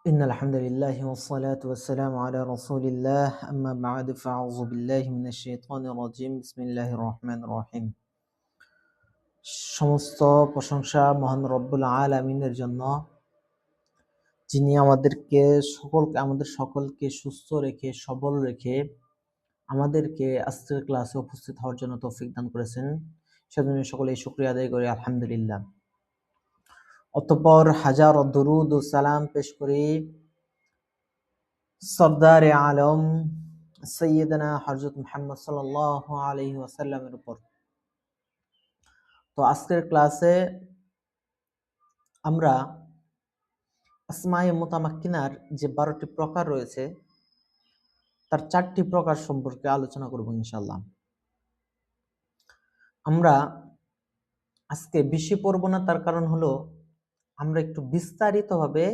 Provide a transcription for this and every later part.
إن الحمد لله والصلاة والسلام على رسول الله أما بعد فأعوذ بالله من الشيطان الرجيم بسم الله الرحمن الرحيم সমস্ত প্রশংসা মহান রব্বুল আলামিনের জন্য, যিনি আমাদের সকলকে সুস্থ রেখে সবল রেখে আমাদেরকে আজকের ক্লাসে উপস্থিত হওয়ার জন্য তৌফিক দান করেছেন। সেজন্য সকলেই শুকরিয়া আদায় করি আলহামদুলিল্লাহ। অতঃপর হাজার দরুদ ও সালাম পেশ করি সরদার আলম সৈয়দনা হযরত মুহাম্মদ সাল্লাল্লাহু আলাইহি ওয়াসাল্লামের উপর। তো আজকের ক্লাসে আমরা আসমায়ে মুতামাক্কিনার যে 12টি প্রকার রয়েছে তার 4টি প্রকার সম্পর্কে আলোচনা করব ইনশাআল্লাহ। আমরা আজকে বেশি পড়ব না, তার কারণ হলো আমরা একটু বিস্তারিতভাবে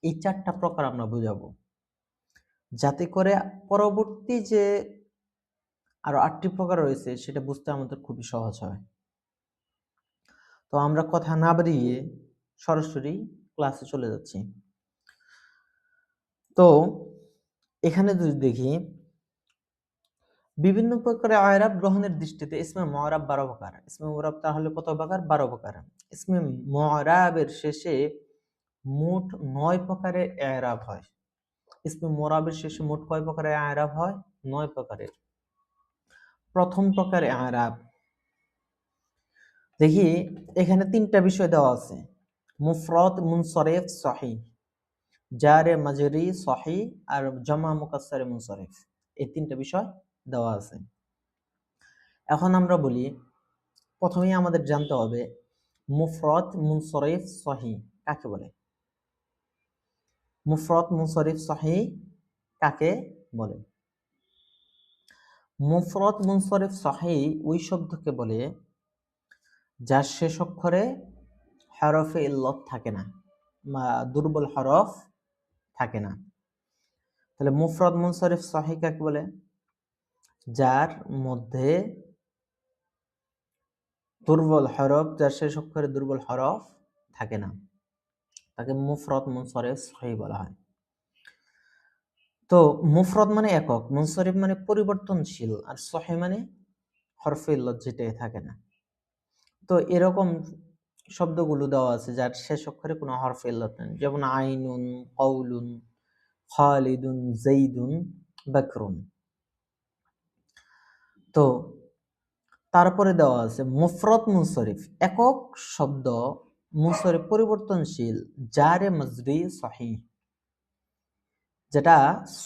এই 4টা প্রকার আমরা বুঝাবো, যাতে করে পরবর্তী যে আরো 8টি প্রকার রয়েছে সেটা বুঝতে আমাদের খুবই সহজ হয়। তো আমরা কথা না বাড়িয়ে সরাসরি ক্লাসে চলে যাচ্ছি। তো এখানে যদি দেখি, বিভিন্ন প্রকারের আয়রাব গ্রহণের দৃষ্টিতে ইসমে মুআরাব 12 প্রকার। ইসমে মুআরাব তাহলে কত প্রকার? 12 প্রকার। ইসমে মুআরাবের শেষে মোট 9 প্রকারের ইরাব হয়। ইসমে মুআরাবের শেষে মোট কয় প্রকারের ইরাব হয়? 9 প্রকারের। প্রথম প্রকার ইরাব দেখি, এখানে 3টা বিষয় দেওয়া আছে: মুফরদ, মুনসরিফ, সহিহ, জারে মাজরি, সহিহ আর জামা মুকাসসারে মুনসরিফ। এই 3টা বিষয় দেওয়া আছে। এখন আমরা বলি, প্রথমেই আমাদের জানতে হবে মুফরদ, মুনসরিফ, সহিহ কাকে বলে। মুফরদ, মুনসরিফ, সহিহ কাকে বলে? মুফরদ, মুনসরিফ, সহিহ ওই শব্দকে বলে যার শেষ অক্ষরে হরফে ইল্লত থাকে না, দুর্বল হরফ থাকে না। তাহলে মুফরদ, মুনসরিফ, সহিহ কাকে বলে? যার মধ্যে দুর্বল হরফ, যার শেষ অক্ষরে দুর্বল হরফ থাকে না, তাকে মুফরদ, মুনসরিফ, সহিহ বলা হয়। তো মুফরদ মানে একক, মুনসরিফ মানে পরিবর্তনশীল, আর সহিহ মানে হরফে ইল্লত যেটাই থাকে না। তো এরকম শব্দগুলো দেওয়া আছে যার শেষ অক্ষরে কোনো হরফে ইল্লত নেই, যেমন আইনুন, কওলুন, খালিদুন, যাইদুন, বাকরুন। তো তারপরে দেওয়া আছে মুফরদ, মুনসরিফ একক শব্দ, মুনসরিফ পরিবর্তনশীল, জারে মাজরি, সহিহ যেটা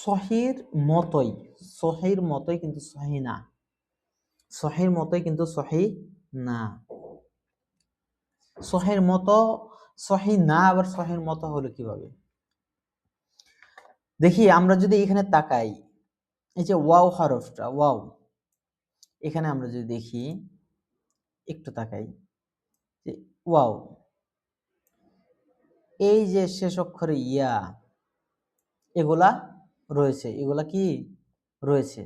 সহির মতোই কিন্তু সহিহ না, সহির মতোই কিন্তু সহিহ না। সহির মতো সহিহ না, আবার সহির মতো হলো কিভাবে? দেখি, আমরা যদি এখানে তাকাই, এই যে ওয়াও হরফটা, ওয়াও, এখানে আমরা যদি দেখি, একটু তাকাই, যে ওয়াও, এই যে শেষ অক্ষরে ইয়া, এগুলা রয়েছে, এগুলা কি রয়েছে?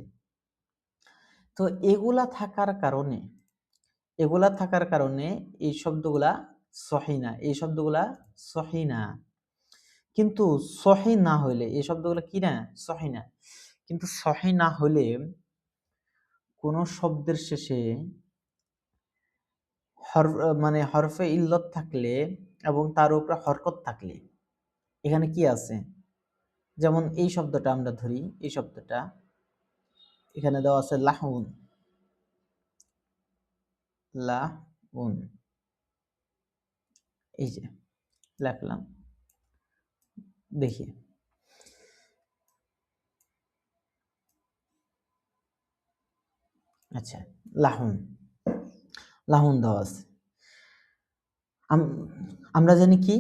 তো এগুলা থাকার কারণে এই শব্দগুলা সহিহ না, এই শব্দগুলা সহিহ না। কিন্তু সহিহ না হইলে এই শব্দগুলা কি না? সহিহ না। কিন্তু সহিহ না হইলে কোন শব্দের শেষে মানে হরফে ইল্লত থাকলে এবং তার উপরে হরকত থাকলে, এখানে কি আছে? যেমন এই শব্দটা আমরা ধরি, এই শব্দটা এখানে দেওয়া আছে লাহুন, লাহুন, এই যে লিখলাম, দেখি আচ্ছা, লাহুন, লাহুন দেওয়া আছে। আমরা জানি কি,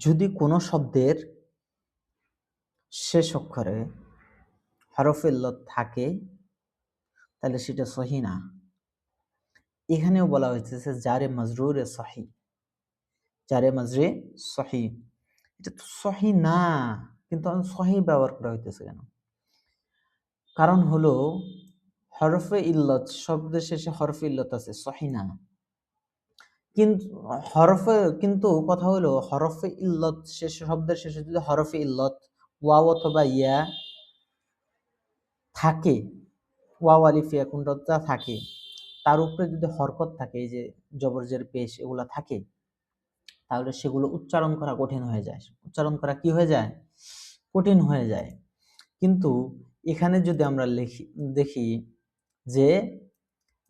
যদি কোনো শব্দের শেষ অক্ষরে হরফে ইল্লত থাকে তাহলে সেটা সহিহ না। এখানেও বলা হয়েছে জারে মাজরুরে সহিহ, জারে মাজরে সহিহ, এটা তো সহিহ না, কিন্তু সহিহ ব্যবহার করা হইতেছে কেন? কারণ হলো হরফে ইল্লত, শব্দের শেষে হরফে ইল্লত আছে, সহিহ না। কিন্তু হরফে, কিন্তু কথা হলো হরফে ইল্লত শেষে, শব্দের শেষে যদি হরফে ইল্লত ওয়াও অথবা ইয়া থাকে, ওয়াও আলিফ ইয়া কোনটা থাকে, তার উপরে যদি হরকত থাকে, এই যে জবর জের পেশ এগুলা থাকে, তাহলে সেগুলো উচ্চারণ করা কঠিন হয়ে যায়। উচ্চারণ করা কি হয়ে যায়? কঠিন হয়ে যায়। কিন্তু এখানে যদি আমরা দেখি যে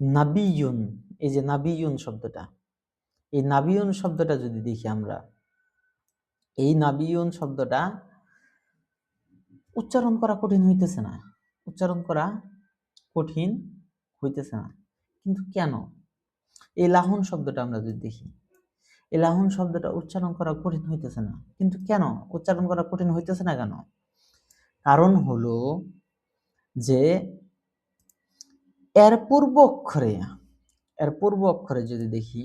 নাবিয়ুন, এই যে নাবিয়ুন শব্দটা, এই নাবিয়ুন শব্দটা যদি দেখি আমরা, এই নাবিয়ুন শব্দটা উচ্চারণ করা কঠিন হইতেছে না, উচ্চারণ করা কঠিন হইতেছে না। কিন্তু কেন? এই লাহুন শব্দটা আমরা যদি দেখি, এই লাহুন শব্দটা উচ্চারণ করা কঠিন হইতেছে না, কিন্তু কেন উচ্চারণ করা কঠিন হইতেছে না কেন? কারণ হলো যে এর পূর্ব অক্ষরে যদি দেখি,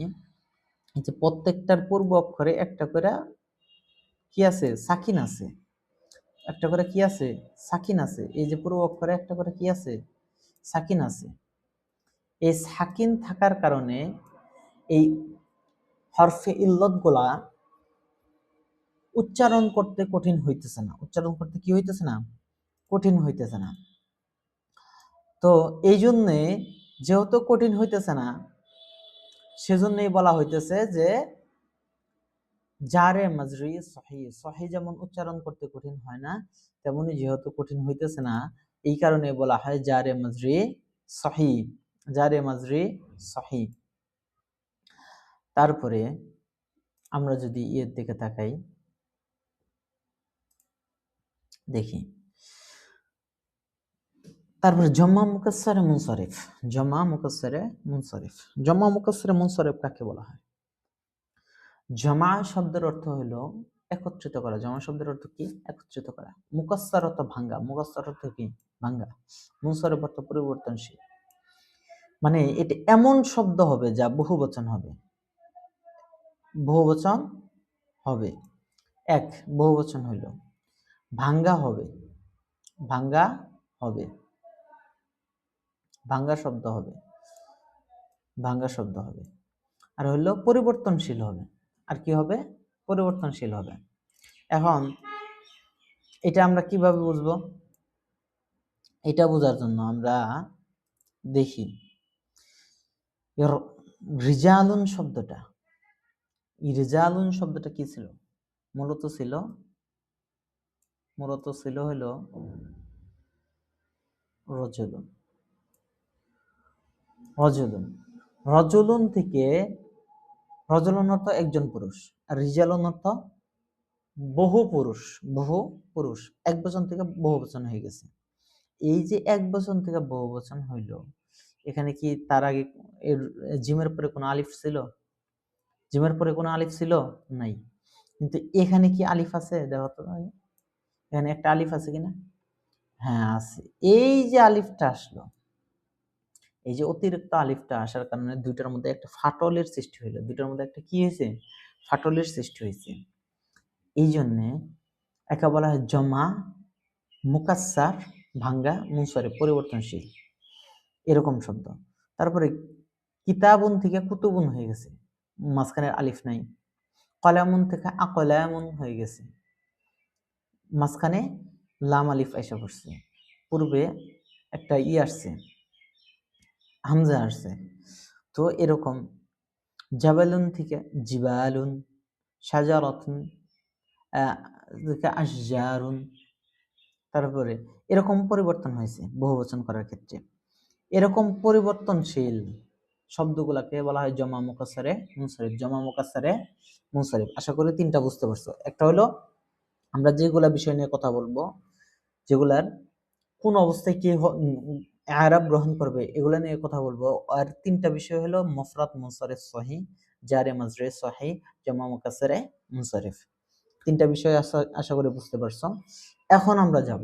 এই যে প্রত্যেকটার পূর্ব অক্ষরে একটা করে কি আছে? সাকিন আছে। একটা করে কি আছে? সাকিন আছে। এই যে পূর্ব অক্ষরে একটা করে কি আছে? সাকিন আছে। এই সাকিন থাকার কারণে এই হরফে ইল্লত গুলা উচ্চারণ করতে কঠিন হইতেছে না। উচ্চারণ করতে কি হইতেছে না? কঠিন হইতেছে না। তো এই জন্যে, যেহেতু কঠিন হইতেছে না, সেজন্যই বলা হইতেছে যে জারে মাজরি সহি। সহি যেমন উচ্চারণ করতে কঠিন হয় না, তেমনি যেহেতু কঠিন হইতেছে না, এই কারণে বলা হয় জারে মাজরি সহি। জারে মাজরি সহি। তারপরে আমরা যদি এর দিকে তাকাই, দেখি তারপরে জম্মা মুকাসসারে মুনসারিফ। জম্মা মুকাসসারে মুনসারিফ। জম্মা মুকাসসারে মুনসারিফ কাকে বলা হয়? জমা শব্দের অর্থ হলো একত্রিত করা। জমা শব্দের অর্থ কি? একত্রিত করা। মুকাসসার অর্থ ভাঙ্গা। মুকাসসার অর্থ কি? ভাঙ্গা। মুনসারিফ অর্থ পরিবর্তনশীল। মানে এটা এমন শব্দ হবে যা বহুবচন হবে। বহুবচন হবে। এক, বহুবচন হইল। ভাঙ্গা হবে। ভাঙ্গা হবে। ভাঙ্গা শব্দ হবে। ভাঙ্গা শব্দ হবে। আর হইলো পরিবর্তনশীল হবে। আর কি হবে? পরিবর্তনশীল হবে। এখন এটা আমরা কিভাবে বুঝবো? এটা বোঝার জন্য আমরা দেখি রিজালুন শব্দটা, রিজালুন শব্দটা কি ছিল? মূলত ছিল হলো রজুলুন। রজুলুন, রজুলুন থেকে, রজুলুন অর্থ একজন পুরুষ, আর রিজালুন অর্থ বহু পুরুষ। বহু পুরুষ এক বচন থেকে বহু বচন হয়ে গেছে। এই যে এক বচন থেকে বহু বচন হইল, এখানে কি তার আগে এর জিমের পরে কোনো আলিফ ছিল? জিমের পরে কোনো আলিফ ছিল? নাই। কিন্তু এখানে কি আলিফ আছে? দেখো তো, এখানে একটা আলিফ আছে কিনা? হ্যাঁ আছে। এই যে আলিফটা আসলো, এই যে অতিরিক্ত আলিফটা আসার কারণে দুইটার মধ্যে একটা ফাটলের সৃষ্টি হইলো। দুইটার মধ্যে একটা কি হয়েছে? ফাটলের সৃষ্টি হয়েছে। এই জন্যে একে বলা হয় জমা মুকাসসার, ভাঙ্গা, মুনসারিফ, পরিবর্তনশীল, এরকম শব্দ। তারপরে কিতাবুন থেকে কুতুবুন হয়ে গেছে, মাঝখানে আলিফ নাই। কলামুন থেকে আকলামুন হয়ে গেছে, মাঝখানে লাম আলিফ আইসা পড়ছে। পূর্বে একটা আসছে, হামজা আসছে। তো এরকম জাবালুন থেকে জিবালুন, শাজারাতুন থেকে আশজারুন। তারপরে এরকম পরিবর্তন হয়েছে বহুবচন করার ক্ষেত্রে। এরকম পরিবর্তনশীল শব্দগুলাকে বলা হয় জমা মুকাসসারে মুনসারিফ। জমা মুকাসসারে মুনসারিফ। আশা করি তিনটা বুঝতে পারছো। একটা হলো আমরা যেগুলা বিষয় নিয়ে কথা বলবো, যেগুলার কোন অবস্থায় কি আরাব গ্রহণ করবে, এগুলা নিয়ে কথা বলবো। আর তিনটা বিষয় হলো মুফরাদ, মুনসারিফ, সহি, জারে মাজরে সহি, জমা মুকাসসারে মুনসারিফ। তিনটা বিষয় আশা করি বুঝতে পারছো। এখন আমরা যাব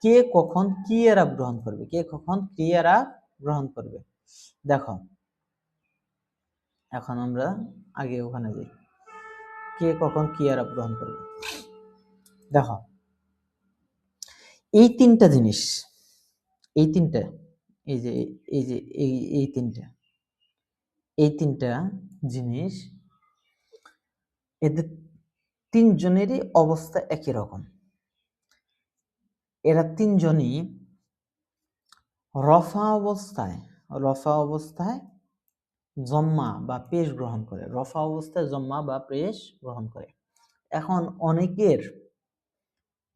কে কখন কি এরাব গ্রহণ করবে, কে কখন কি এরাব গ্রহণ করবে। দেখো, এখন আমরা আগে ওখানে যাই, কে কখন কি এরাব গ্রহণ করবে। দেখো, এই তিনটা জিনিস, এই তিনটা, এই যে এই তিনটা, এই তিনটা জিনিস, এদের তিনজনেরই অবস্থা একই রকম। এরা তিনজনই রফা অবস্থায় জম্মা বা পেশ গ্রহণ করে। রফা অবস্থায় জম্মা বা পেশ গ্রহণ করে। এখন অনেকের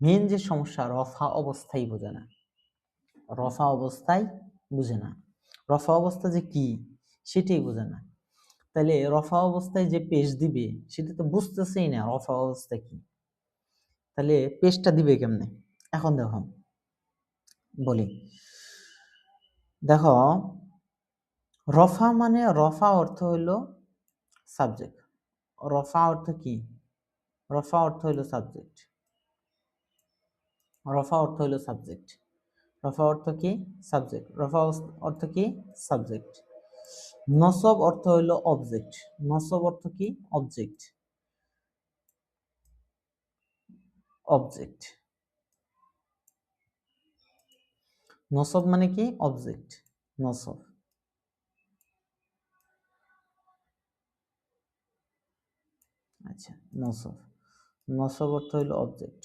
মেন যে সমস্যা, রফা অবস্থায় বোঝে না। রফা অবস্থায় বুঝে না, রফা অবস্থা যে কি সেটাই বোঝে না। তাহলে রফা অবস্থায় যে পেশ দিবে সেটা তো বুঝতেছেই না রফা অবস্থা কি, তাহলে পেশটা দিবে কেমনে? এখন দেখো বলি, দেখো রফা মানে, রফা অর্থ হইল সাবজেক্ট। রফা অর্থ কি? রফা অর্থ হইল সাবজেক্ট। রফা অর্থ হইল সাবজেক্ট। রফা অর্থ কি? সাবজেক্ট। রফা অর্থ কি? সাবজেক্ট। নসব অর্থ হইল অবজেক্ট। নসব অর্থ কি? অবজেক্ট। অবজেক্ট। নসব মানে কি? অবজেক্ট। নসব। আচ্ছা, নসব। নসব অর্থ হইল অবজেক্ট।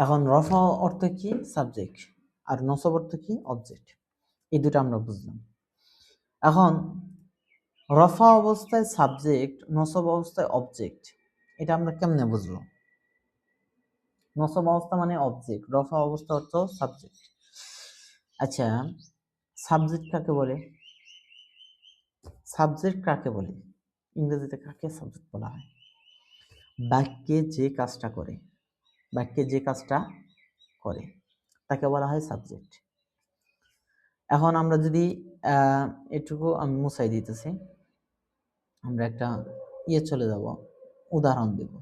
এখন রফা অর্থ কি? সাবজেক্ট। আর নসব অর্থ কি? অবজেক্ট। এই দুটো আমরা বুঝলাম। এখন রফা অবস্থায় সাবজেক্ট, নসব অবস্থায় অবজেক্ট, এটা আমরা কেমনে বুঝবো? নসব অবস্থা মানে অবজেক্ট, রফা অবস্থা অর্থ সাবজেক্ট। আচ্ছা, সাবজেক্ট কাকে বলে? সাবজেক্ট কাকে বলে? ইংরেজিতে কাকে সাবজেক্ট বলা হয়? বাক্যে যে কাজটা করে, বাক্যে যে কাজটা করে তাকে বলা হয় সাবজেক্ট। এখন আমরা যদি এটুকু আমি মুছাই দিতেছি, আমরা একটা চলে যাব, উদাহরণ দেব।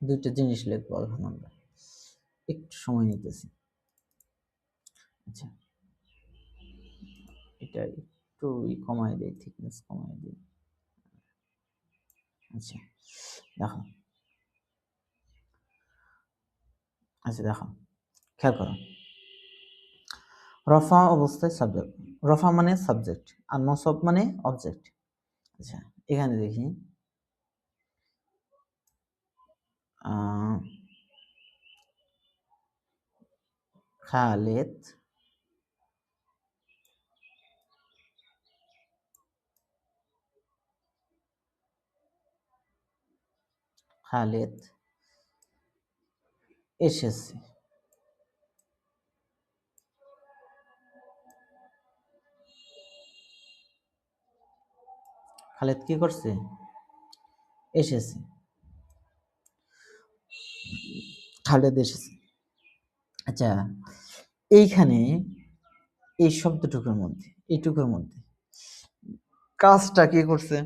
দুইটা জিনিস লিখবো, এখন আমরা একটু সময় নিতেছি। আচ্ছা, এটা একটু কমাই দিই, থিকনেস কমাই দিই। আচ্ছা দেখো, আচ্ছা দেখো, খেয়াল করো, রফা অবস্থায় সাবজেক্ট, রফা মানে সাবজেক্ট আর নসব মানে অবজেক্ট। আচ্ছা, এখানে দেখি খালেদ খালেদ এসেছে। খালেদ কি করছে? এসেছে। খালেদ এসেছে। আচ্ছা, এইখানে এই শব্দটুকুর মধ্যে, এইটুকুর মধ্যে কাজটা কে করছে?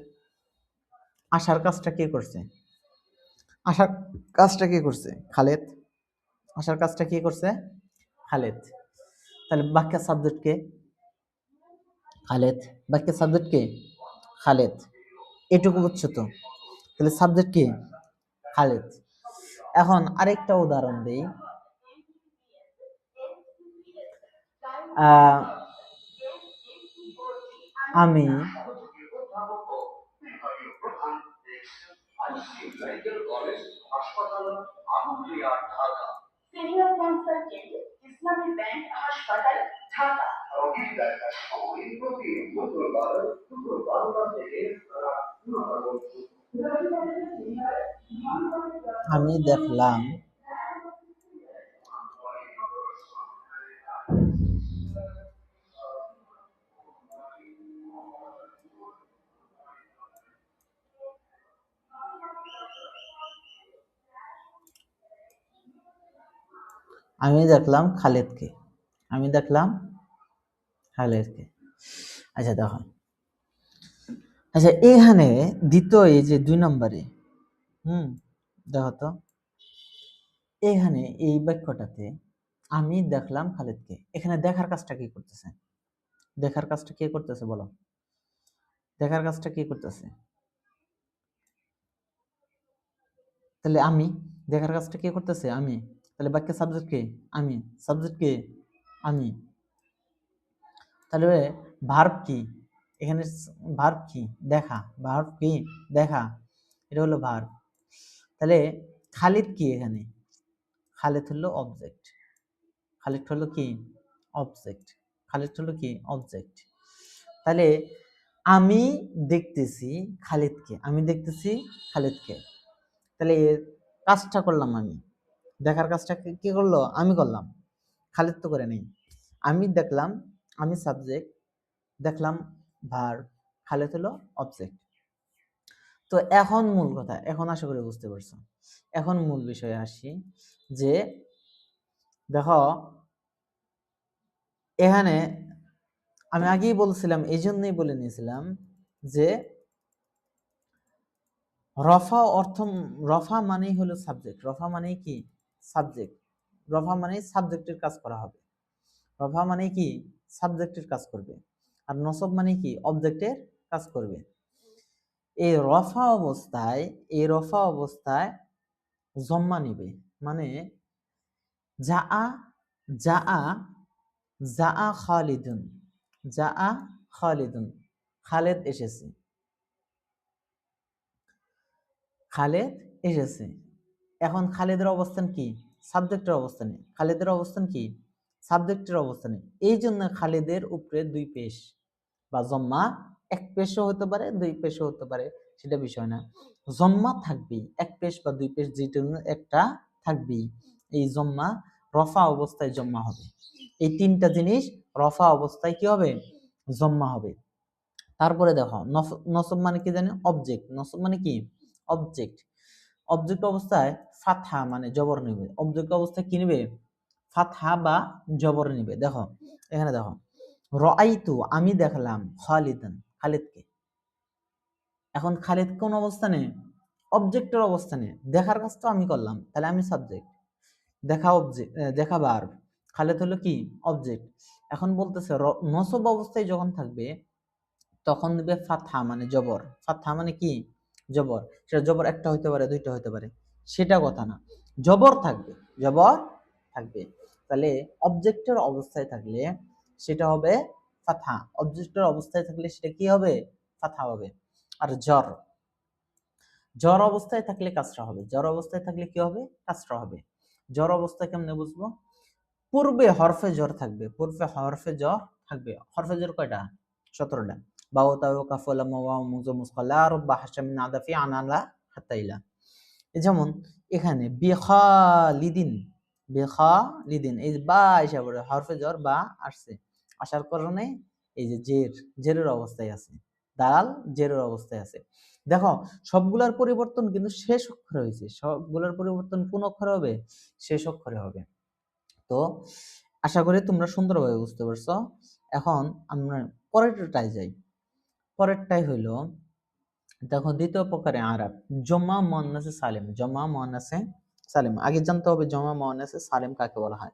আসার কাজটা কে করছে? আসার কাজটা কে করছে? খালেদ। আসার কাজটা কে করছে? খালেদ। তাহলে বাক্যের সাবজেক্ট কে? খালেদ। বাক্যের সাবজেক্ট কে? খালেদ। এটুকু বুঝছো তো? তাহলে সাবজেক্ট কে? খালেদ। এখন আরেকটা উদাহরণ দেই। আমি আমি দেখলাম খালেদকে। আমি দেখলাম খালেদকে। আচ্ছা দেখো, আচ্ছা এখানে দ্বিতীয় এই যে 2 নম্বরে, দেখো তো, এখানে এই বাক্যটাতে আমি দেখলাম খালেদকে, এখানে দেখার কাজটা কি করতেছে? দেখার কাজটা কে করতেছে বলো? দেখার কাজটা কে করতেছে? তাহলে আমি, দেখার কাজটা কে করতেছে? আমি। তাহলে বাক্যের সাবজেক্ট কে? আমি। সাবজেক্ট কে? আমি। তাহলে ভার্ব কি, এখানে ভার্ব কি দেখা, ভার্ব কি দেখা, এটা হলো ভার্ব। তাহলে খালিদ কি, এখানে খালিদ হলো অবজেক্ট, খালিদ হলো কি অবজেক্ট, খালিদ হলো কি অবজেক্ট। তাহলে আমি দেখতেছি খালিদকে, আমি দেখতেছি খালিদকে, তাহলে এর কাজটা করলাম আমি, দেখার কাজটা কি করলো আমি করলাম, খালিদ তো করে নেই। আমি দেখলাম, আমি সাবজেক্ট, দেখলাম ভার্ব, খালিদ হলো অবজেক্ট। তো এখন মূল কথা, এখন আশা করি বুঝতে পারছো। এখন মূল বিষয়ে আসি, যে দেখো এখানে আমি আগেই বলছিলাম, এই জন্যই বলে নিয়েছিলাম যে রফা অর্থ, রফা মানেই হলো সাবজেক্ট, রফা মানেই কি সাবজেক্ট, রফা মানেই সাবজেক্টের কাজ করা হবে, রফা মানে কি সাবজেক্টের কাজ করবে, আর নসব মানে কি অবজেক্টের কাজ করবে। এই রফা অবস্থায়, এই রফা অবস্থায় জম্মা নিবে, মানে যা যা যা খালিদুন, যা খালিদুন, খালেদ এসেছে, খালেদ এসেছে। এখন খালেদের অবস্থান কি সাবজেক্টের অবস্থানে, খালেদের অবস্থান কি সাবজেক্টের অবস্থানে, এই জন্য খালেদের উপরে দুই পেশ বা জম্মা, এক পেশও হতে পারে দুই পেশও হতে পারে, সেটা বিষয় না, জম্মা থাকবেই, এক পেশ বা দুই পেশ যেটা একটা থাকবেই। এই জম্মা রফা অবস্থায় জম্মা হবে, এই তিনটা জিনিস রফা অবস্থায় কি হবে জম্মা হবে। তারপরে দেখো নসব মানে কি জানি অবজেক্ট, নসব মানে কি অবজেক্ট, অবজেক্ট অবস্থায় ফাতহা মানে জবর নিবে, অবজেক্ট অবস্থায় কি নিবে ফাতহা বা জবর নিবে। দেখো এখানে দেখো রাআইতু আমি দেখলাম খালিদান খালিদকে, এখন খালিদ কোন অবস্থানে অবজেক্টের অবস্থানে, দেখার কাজ তো আমি করলাম, তাহলে আমি সাবজেক্ট, দেখা অবজেক্ট, দেখা ভার্ব, খালিদ হলো কি অবজেক্ট। এখন বলতেছে নসব অবস্থায় যখন থাকবে তখন দিবে ফাতহা মানে জবর, ফাতহা মানে কি জবর, সেটা জবর একটা হইতে পারে দুইটা হইতে পারে, সেটা কথা না, জবর থাকবে, জবর থাকবে। তাহলে অবজেক্টের অবস্থায় থাকলে সেটা হবে ফাতহা, অবজেক্টের অবস্থায় থাকলে সেটা কি হবে ফাতহা হবে। আর জ্বর, জ্বর অবস্থায় থাকলে কাসরা হবে, জ্বর অবস্থায় থাকলে কি হবে কাসরা হবে। জ্বর অবস্থায় কেমনে বুঝবো, পূর্বে হরফে জ্বর থাকবে, পূর্বে হরফে জ্বর থাকবে, হরফে জ্বর কয়টা 17টা, বাও তাও কাফ লাম ওয়াও মুজ মুসকালা রব্বা হাশাম নাদাফি আনালা হাতাইলা। যেমন এখানে বিখালিদিন, বিখালিদিন এই যে বা এসে পড়ে, হরফে জ্বর বা আসছে, আসার কারণে এই যে জেরের অবস্থায় আছে, দাল জেরের অবস্থায় আছে। দেখো সবগুলার পরিবর্তন কিন্তু শেষ অক্ষরে হয়েছে, সবগুলার পরিবর্তন কোন অক্ষরে হবে শেষ অক্ষরে হবে। তো আশা করি তোমরা সুন্দরভাবে বুঝতে পারছো। এখন আমরা পরেরটায় যাই, পরেরটাই হইল দেখো দ্বিতীয় প্রকারে আরাব, জমা মুয়ান্নাসে সালিম, জমা মুয়ান্নাসে সালিম। আগে জানতে হবে জমা মুয়ান্নাসে সালিম কাকে বলা হয়।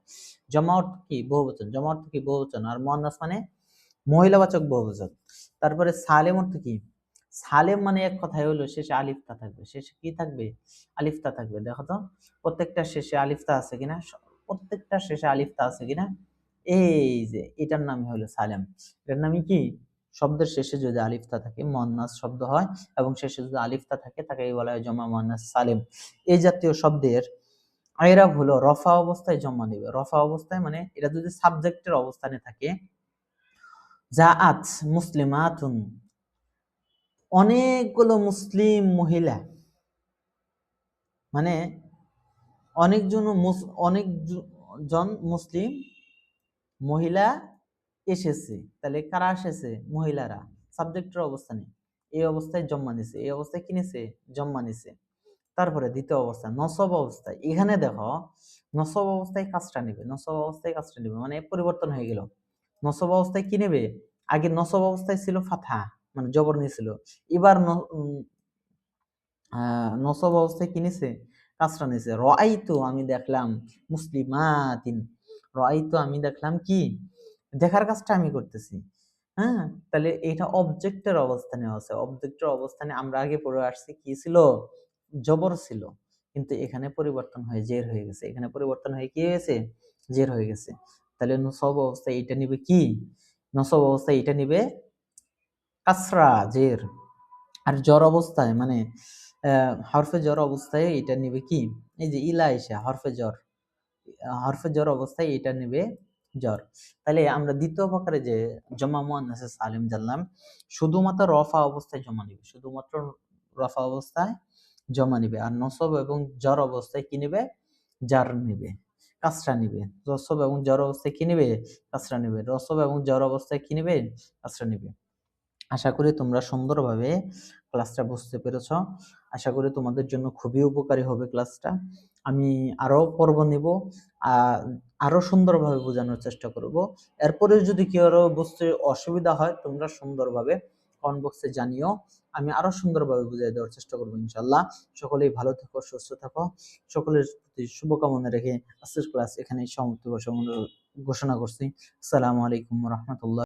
জমা অর্থ কি বহুবচন, জমা অর্থ কি বহুবচন, আর মুয়ান্নাস মানে মহিলাবাচক বহুবচন। তারপরে সালেম অর্থ কি, সালেম মানে এক কথায় হলো শেষে আলিফতা থাকবে, শেষে কি থাকবে আলিফতা থাকবে। দেখো তো প্রত্যেকটা শেষে আলিফতা আছে কিনা, প্রত্যেকটা শেষে আলিফতা আছে কিনা, এই যে এটার নাম হলো সালেম। এটার নামই কি, শব্দের শেষে যদি আলিফতা থাকে মুয়ান্নাস শব্দ হয়, এবং শেষে যদি আলিফতা থাকে তাকে বলা হয় জমা মুয়ান্নাস সালিম। এই জাতীয় শব্দের আইরাব হলো রফা অবস্থায় জমা দিবে, রফা অবস্থায় মানে এটা যদি সাবজেক্টের অবস্থানে থাকে, জাআত মুসলিমাতুন অনেকগুলো মুসলিম মহিলা, মানে অনেকজন অনেকজন মুসলিম মহিলা এসেছে, তাহলে কারা এসেছে মহিলারা, সাবজেক্টের অবস্থানে, এই অবস্থায় জম্মা নিছে, এই অবস্থায় কি নিছে জম্মা নিছে। তারপরে দ্বিতীয় অবস্থা নসব অবস্থায়, এখানে দেখো নসব অবস্থায় কাজটা নেবে, নসব অবস্থায় কাজটা নেবে মানে পরিবর্তন হয়ে গেল। নসব অবস্থায় কি নেবে, আগে নসব অবস্থায় ছিল ফাথা মানে জবর নিয়েছিল, এবার নসব অবস্থায় কি নিছে কাজটা নিছে। রাআইতু আমি দেখলাম মুসলিমাতিন, রাআইতু আমি দেখলাম কি দেখার কাজটা আমি করতেছি। হ্যাঁ, তাহলে এটা অবজেক্টের অবস্থানে আছে, অবজেক্টের অবস্থানে আমরা আগে পড়ে আসছি কি ছিল জবর ছিল, কিন্তু এখানে পরিবর্তন হয়ে জের হয়ে গেছে, এখানে পরিবর্তন হয়ে কি হয়েছে জের হয়ে গেছে। তাহলে নসব অবস্থায় এটা নিবে কি নসব অবস্থায় এটা নিবে কাসরা, জের। আর জ্বর অবস্থায় মানে হরফে জ্বর অবস্থায় এটা নিবে কি, এই যে ইলা এসে হরফে জ্বর, হরফে জ্বর অবস্থায় এটা নেবে জ্বর। তাহলে আমরা দ্বিতীয় প্রকারে যে জমা মুয়ান্নাসে সালিম জানলাম, শুধুমাত্র রফা অবস্থায় জমা নিবে, শুধুমাত্র রফা অবস্থায় জমা নিবে। আর নসব এবং জ্বর অবস্থায় কি নিবে, জার নিবে, কাসরা নিবে। রসব এবং জ্বর অবস্থায় কি নিবে, কাসরা নিবে। রসব এবং জ্বর অবস্থায় কি নিবে, কাসরা নিবে। আশা করি তোমরা সুন্দরভাবে ক্লাসটা বুঝতে পেরেছ। আশা করি তোমাদের জন্য খুবই উপকারী হবে ক্লাসটা। আমি আরো পর্ব নিব, আরো সুন্দরভাবে বোঝানোর চেষ্টা করব। এরপরে যদি কেউ আরো বুঝতে অসুবিধা হয় তোমরা সুন্দরভাবে কমেন্ট বক্সে জানিও, আমি আরো সুন্দরভাবে বুঝিয়ে দেওয়ার চেষ্টা করবো ইনশাল্লাহ। সকলেই ভালো থেকো, সুস্থ থাকো, সকলের প্রতি শুভকামনা রেখে আজকের ক্লাস এখানেই সমাপ্তি ঘোষণা করছি। আসসালামু আলাইকুম রহমতুল্লাহ।